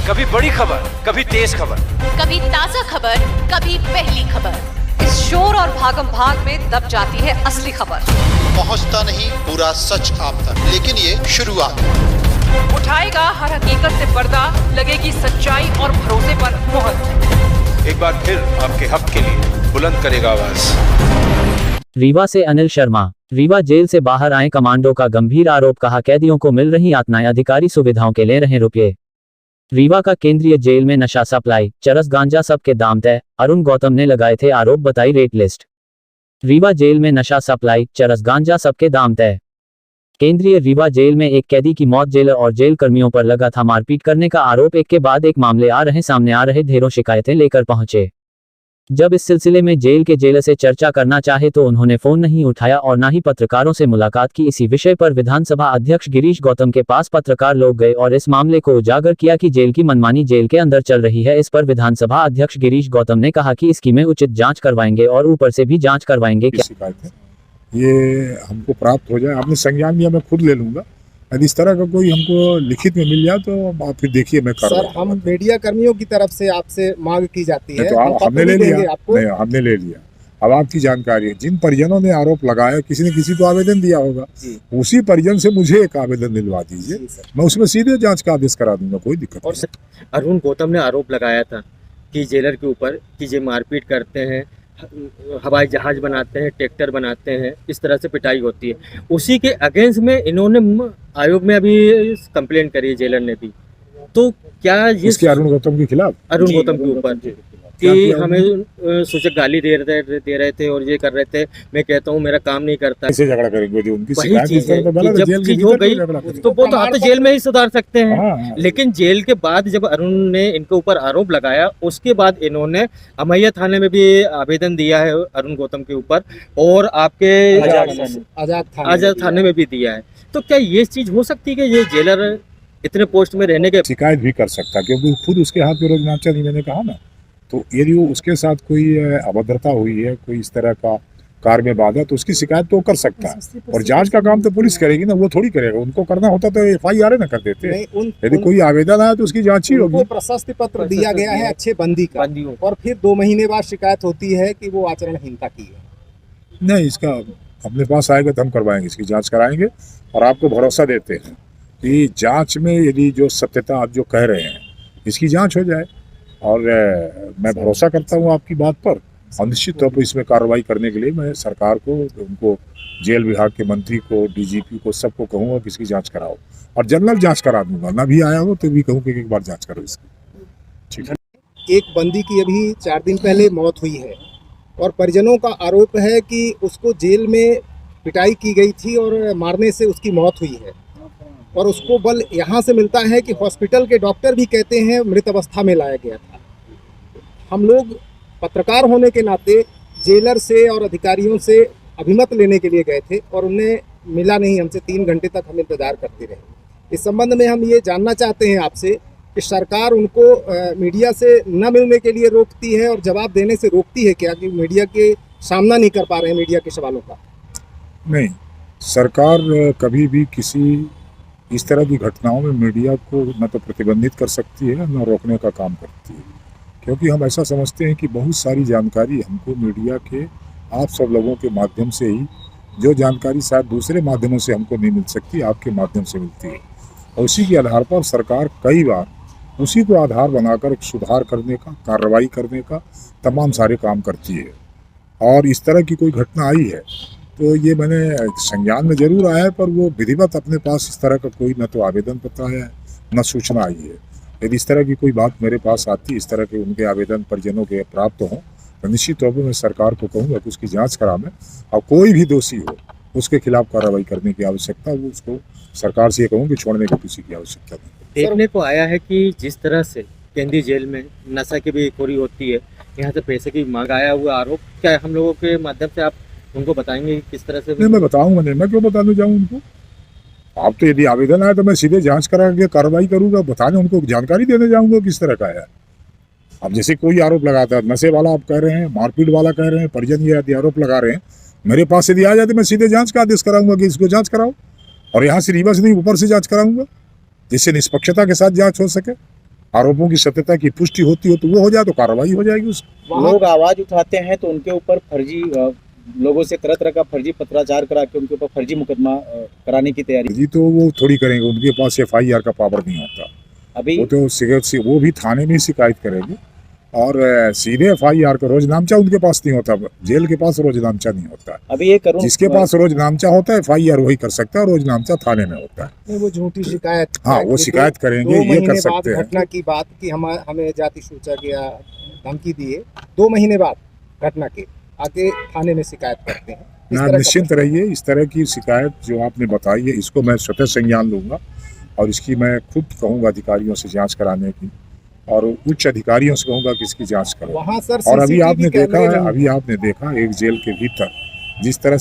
कभी बड़ी खबर, कभी तेज खबर, कभी ताजा खबर, कभी पहली खबर। इस शोर और भागम भाग में दब जाती है असली खबर। पहुंचता नहीं पूरा सच आप तक, लेकिन ये शुरुआत। उठाएगा हर हकीकत से पर्दा, लगेगी सच्चाई और भरोसे पर मोहर। एक बार फिर आपके हक के लिए बुलंद करेगा आवाज। रीवा से अनिल शर्मा। रीवा जेल से बाहर आए कमांडो का गंभीर आरोप, कहा कैदियों को मिल रही यातनाएं, अधिकारी सुविधाओं के ले रहे रुपये। रीवा का केंद्रीय जेल में नशा सप्लाई, चरस गांजा सब के दाम तय, अरुण गौतम ने लगाए थे आरोप, बताई रेट लिस्ट। रीवा जेल में नशा सप्लाई, चरस गांजा सब के दाम तय। केंद्रीय रीवा जेल में एक कैदी की मौत, जेलर और जेल कर्मियों पर लगा था मारपीट करने का आरोप। एक के बाद एक मामले सामने आ रहे, ढेरों शिकायतें लेकर पहुंचे। जब इस सिलसिले में जेल के जेलर से चर्चा करना चाहे तो उन्होंने फोन नहीं उठाया और न ही पत्रकारों से मुलाकात की। इसी विषय पर विधानसभा अध्यक्ष गिरीश गौतम के पास पत्रकार लोग गए और इस मामले को उजागर किया कि जेल की मनमानी जेल के अंदर चल रही है। इस पर विधानसभा अध्यक्ष गिरीश गौतम ने कहा कि इसकी में उचित जांच करवाएंगे और ऊपर से भी जांच करवाएंगे। क्या ये हमको प्राप्त हो जाए, आपने संज्ञान लिया, मैं खुद ले लूंगा। यदि इस तरह का कोई हमको लिखित में मिल जाए तो आप फिर देखिए, मैं कर सर, हम मीडिया कर्मियों की तरफ से आपसे मांग की जाती है, तो हमने ले लिया, नहीं हमने ले लिया। अब आपकी जानकारी है, जिन परिजनों ने आरोप लगाया, किसी ने किसी को आवेदन दिया होगा, उसी परिजन से मुझे एक आवेदन दिलवा दीजिए, मैं उसमें सीधे जांच का आदेश करा दूंगा, कोई दिक्कत नहीं। और अरुण गौतम ने आरोप लगाया था कि जेलर के ऊपर कि ये मारपीट करते हैं, हवाई जहाज बनाते हैं, ट्रैक्टर बनाते हैं, इस तरह से पिटाई होती है। उसी के अगेंस्ट में इन्होंने आयोग में अभी कंप्लेंट करी है जेलर ने भी। तो क्या ये इसके अरुण गौतम के खिलाफ, अरुण गौतम के ऊपर कि हमें सूचक गाली दे रहे थे और ये कर रहे थे। मैं कहता हूँ मेरा काम नहीं करता, कैसे झगड़ा करेंगे? उनकी वही चीज है कि जब चीज हो गई तो वो तो आप जेल में ही सुधार सकते हैं। लेकिन जेल के बाद जब अरुण ने इनके ऊपर आरोप लगाया, उसके बाद इन्होंने अमैया थाने में भी आवेदन दिया है अरुण गौतम के ऊपर, और आपके आजाद थाने में भी दिया है। तो क्या ये चीज हो सकती है कि ये जेलर इतने पोस्ट में रहने के शिकायत भी कर सकता, क्योंकि खुद उसके हाथ में रोजनाचा नहीं, मैंने कहा ना। तो यदि उसके साथ कोई अभद्रता हुई है, कोई इस तरह का कार्य में बाधा, तो उसकी शिकायत तो कर सकता है। और जांच का काम तो पुलिस करेगी ना, वो थोड़ी करेगा। उनको करना होता तो FIR न कर देते। यदि कोई आवेदन आया तो उसकी जांच ही होगी। प्रशस्ति पत्र दिया गया है अच्छे बंदी का, और फिर 2 महीने बाद शिकायत होती है कि वो आचरणहीनता की है। नहीं, इसका अपने पास आएगा तो हम करवाएंगे, इसकी जाँच कराएंगे। और आपको भरोसा देते हैं कि जाँच में यदि जो सत्यता आप जो कह रहे हैं, इसकी जाँच हो जाए। और मैं भरोसा करता हूँ आपकी बात पर, और निश्चित तौर पर इसमें कार्रवाई करने के लिए मैं सरकार को, उनको जेल विभाग के मंत्री को, DGP को, सबको कहूँगा कि इसकी जांच कराओ, और जनरल जांच करा दूंगा। ना भी आया हो तो भी कहूँ कि एक बार जांच करो इसकी। ठीक है। एक बंदी की अभी 4 दिन पहले मौत हुई है, और परिजनों का आरोप है कि उसको जेल में पिटाई की गई थी और मारने से उसकी मौत हुई है। और उसको बल यहाँ से मिलता है कि हॉस्पिटल के डॉक्टर भी कहते हैं मृत अवस्था में लाया गया था। हम लोग पत्रकार होने के नाते जेलर से और अधिकारियों से अभिमत लेने के लिए गए थे, और उन्हें मिला नहीं। हमसे 3 घंटे तक हम इंतजार करते रहे। इस संबंध में हम ये जानना चाहते हैं आपसे कि सरकार उनको मीडिया से न मिलने के लिए रोकती है और जवाब देने से रोकती है क्या, कि मीडिया के सामना नहीं कर पा रहे हैं मीडिया के सवालों का? नहीं, सरकार कभी भी किसी इस तरह की घटनाओं में मीडिया को न तो प्रतिबंधित कर सकती है, न रोकने का काम करती है। क्योंकि हम ऐसा समझते हैं कि बहुत सारी जानकारी हमको मीडिया के, आप सब लोगों के माध्यम से ही, जो जानकारी शायद दूसरे माध्यमों से हमको नहीं मिल सकती, आपके माध्यम से मिलती है। और उसी के आधार पर सरकार कई बार उसी को आधार बनाकर सुधार करने का, कार्रवाई करने का तमाम सारे काम करती है। और इस तरह की कोई घटना आई है तो ये मैंने संज्ञान में जरूर आया है, पर वो विधिवत अपने पास इस तरह का कोई न तो आवेदन पत्र आया है, न सूचना आई है। यदि इस तरह की कोई बात मेरे पास आती, इस तरह के उनके आवेदन परिजनों के प्राप्त हों, तो निश्चित तौर पर मैं सरकार को कहूँगा कि उसकी जांच करावे, और कोई भी दोषी हो उसके खिलाफ कार्रवाई करने की आवश्यकता, वो उसको सरकार से ये कहूँ कि छोड़ने की किसी की आवश्यकता नहीं। देखने को आया है कि जिस तरह से केंद्रीय जेल में नशा की भी खोरी होती है, यहाँ से पैसे की मांग आया हुआ आरोप, क्या हम लोगों के माध्यम से आप उनको बताएंगे किस तरह से? नहीं, मैं बताऊंगा नहीं, मैं क्यों बताने जाऊँ उनको? आप तो यदि आवेदन आया तो मैं सीधे जांच करा के कार्रवाई करूंगा, बताने, उनको जानकारी देने जाऊंगा किस तरह का है। अब जैसे कोई आरोप लगाता है, नशे वाला आप कह रहे हैं, मारपीट वाला कह रहे हैं, परिजन ये यदि आरोप लगा रहे हैं, मेरे पास यदि आ जाते मैं सीधे जांच का आदेश कराऊंगा कि इसको जांच कराओ, और यहाँ से रीवा से नहीं ऊपर से जांच कराऊंगा, जिससे निष्पक्षता के साथ जांच हो सके। आरोपों की सत्यता की पुष्टि होती हो तो वो हो जाए तो कार्रवाई हो जाएगी उस। लोग आवाज उठाते हैं तो उनके ऊपर फर्जी लोगों से तरह तरह का फर्जी पत्राचार करा के उनके ऊपर फर्जी मुकदमा कराने की तैयारी। जी तो वो थोड़ी करेंगे, उनके पास FIR का पावर नहीं होता। अभी वो तो से वो भी थाने में शिकायत करेंगे और सीधे FIR का रोज नामचा उनके पास नहीं होता, जेल के पास रोज नामचा नहीं होता। अभी ये करूं जिसके पास रोज नामचा होता है FIR वही कर सकता है, रोज नामचा थाने में होता है। नहीं, वो झूठी शिकायत। हाँ वो शिकायत करेंगे, दो ये महीने कर बाद सकते हैं। घटना की बात की हमें जाति सूचक या धमकी दिए, 2 महीने बाद घटना के आगे थाने में शिकायत करते हैं। इस ना तरह का निश्चिंत रहिए, इस तरह की शिकायत जो आपने बताई है इसको मैं स्वतः संज्ञान लूंगा और इसकी मैं खुद कहूँगा अधिकारियों से जांच कराने की और उच्च अधिकारियों से कहूँगा कि इसकी जांच करो। वहाँ सर और अभी CCTV आपने देखा कैमरे है, नहीं- अभी आपने देखा एक जेल के भीतर जिस तरह